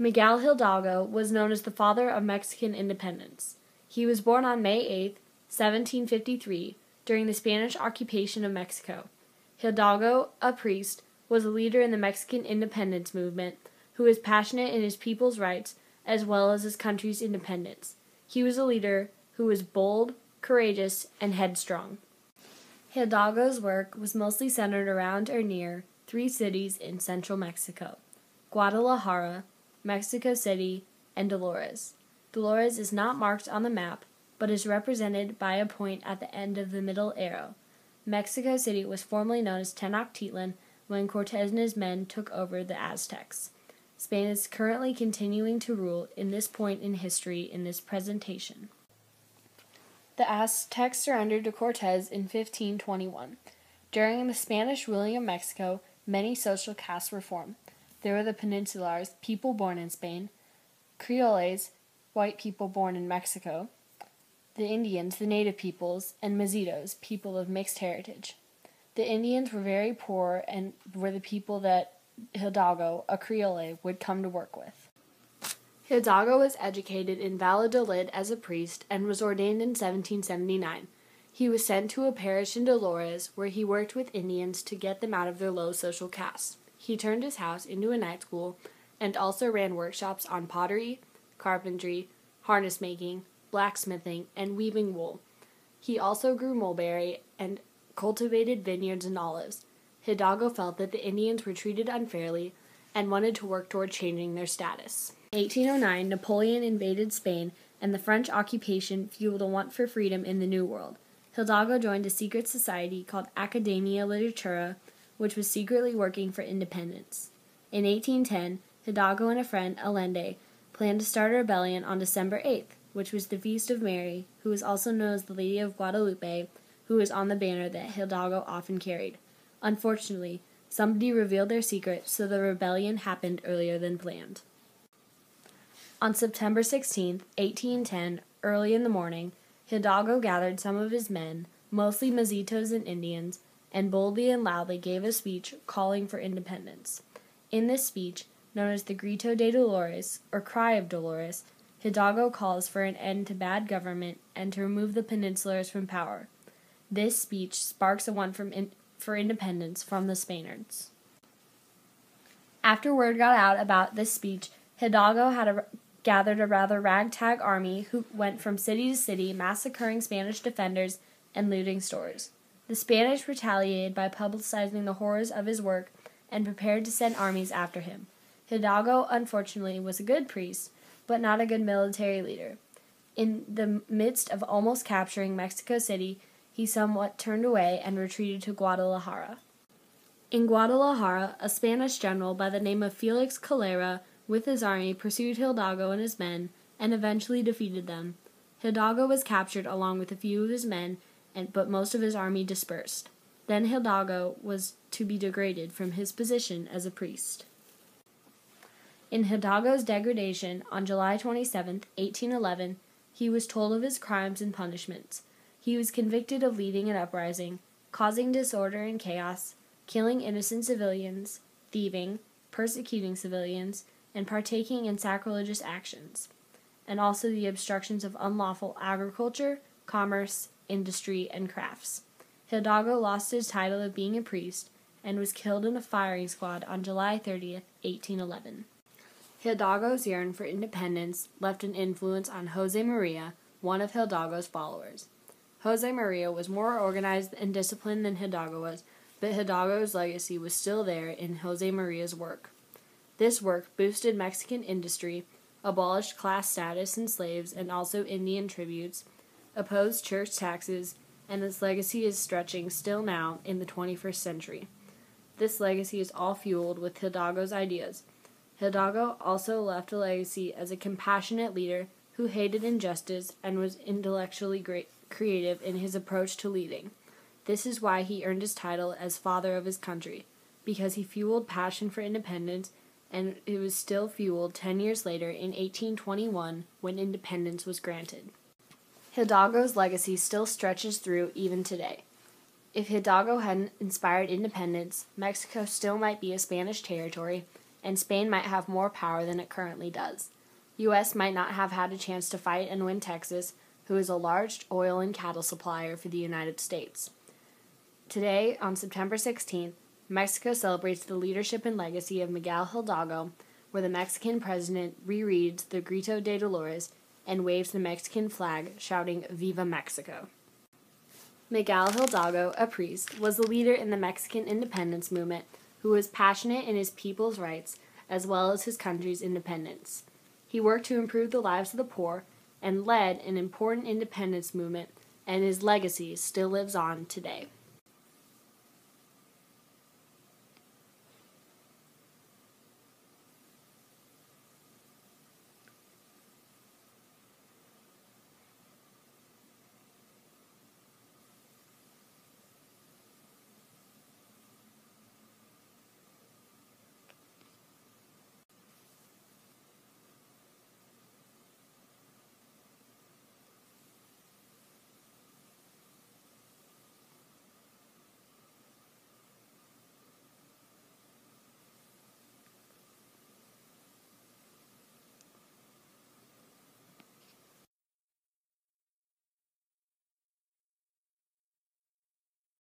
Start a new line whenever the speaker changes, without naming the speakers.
Miguel Hidalgo was known as the father of Mexican independence. He was born on May 8, 1753, during the Spanish occupation of Mexico. Hidalgo, a priest, was a leader in the Mexican independence movement who was passionate in his people's rights as well as his country's independence. He was a leader who was bold, courageous, and headstrong. Hidalgo's work was mostly centered around or near three cities in central Mexico: Guadalajara, Mexico City, and Dolores. Dolores is not marked on the map, but is represented by a point at the end of the middle arrow. Mexico City was formerly known as Tenochtitlan when Cortez and his men took over the Aztecs. Spain is currently continuing to rule in this point in history in this presentation. The Aztecs surrendered to Cortez in 1521. During the Spanish ruling of Mexico, many social castes were formed. There were the Peninsulars, people born in Spain; Creoles, white people born in Mexico; the Indians, the native peoples; and Mezquitos, people of mixed heritage. The Indians were very poor and were the people that Hidalgo, a Creole, would come to work with. Hidalgo was educated in Valladolid as a priest and was ordained in 1779. He was sent to a parish in Dolores where he worked with Indians to get them out of their low social caste. He turned his house into a night school and also ran workshops on pottery, carpentry, harness making, blacksmithing, and weaving wool. He also grew mulberry and cultivated vineyards and olives. Hidalgo felt that the Indians were treated unfairly and wanted to work toward changing their status. In 1809, Napoleon invaded Spain, and the French occupation fueled a want for freedom in the New World. Hidalgo joined a secret society called Academia Literatura, which was secretly working for independence. In 1810, Hidalgo and a friend, Allende, planned to start a rebellion on December 8th, which was the Feast of Mary, who was also known as the Lady of Guadalupe, who was on the banner that Hidalgo often carried. Unfortunately, somebody revealed their secret, so the rebellion happened earlier than planned. On September 16, 1810, early in the morning, Hidalgo gathered some of his men, mostly Mezquitos and Indians, and boldly and loudly gave a speech calling for independence. In this speech, known as the Grito de Dolores, or Cry of Dolores, Hidalgo calls for an end to bad government and to remove the Peninsulars from power. This speech sparks a want for independence from the Spaniards. After word got out about this speech, Hidalgo had gathered a rather ragtag army who went from city to city, massacring Spanish defenders and looting stores. The Spanish retaliated by publicizing the horrors of his work and prepared to send armies after him. Hidalgo, unfortunately, was a good priest, but not a good military leader. In the midst of almost capturing Mexico City, he somewhat turned away and retreated to Guadalajara. In Guadalajara, a Spanish general by the name of Felix Calera with his army pursued Hidalgo and his men and eventually defeated them. Hidalgo was captured along with a few of his men, but most of his army dispersed. Then Hidalgo was to be degraded from his position as a priest. In Hidalgo's degradation on July 27, 1811, he was told of his crimes and punishments. He was convicted of leading an uprising, causing disorder and chaos, killing innocent civilians, thieving, persecuting civilians, and partaking in sacrilegious actions, and also the obstructions of unlawful agriculture, commerce, industry, and crafts. Hidalgo lost his title of being a priest and was killed in a firing squad on July 30, 1811. Hidalgo's yearn for independence left an influence on Jose Maria, one of Hidalgo's followers. Jose Maria was more organized and disciplined than Hidalgo was, but Hidalgo's legacy was still there in Jose Maria's work. This work boosted Mexican industry, abolished class status in slaves and also Indian tributes, opposed church taxes, and its legacy is stretching still now in the 21st century. This legacy is all fueled with Hidalgo's ideas. Hidalgo also left a legacy as a compassionate leader who hated injustice and was intellectually creative in his approach to leading. This is why he earned his title as Father of his country, because he fueled passion for independence, and it was still fueled 10 years later in 1821 when independence was granted. Hidalgo's legacy still stretches through even today. If Hidalgo hadn't inspired independence, Mexico still might be a Spanish territory, and Spain might have more power than it currently does. U.S. might not have had a chance to fight and win Texas, who is a large oil and cattle supplier for the United States. Today, on September 16th, Mexico celebrates the leadership and legacy of Miguel Hidalgo, where the Mexican president rereads the Grito de Dolores and waves the Mexican flag, shouting, "Viva Mexico." Miguel Hidalgo, a priest, was a leader in the Mexican independence movement who was passionate in his people's rights as well as his country's independence. He worked to improve the lives of the poor and led an important independence movement, and his legacy still lives on today.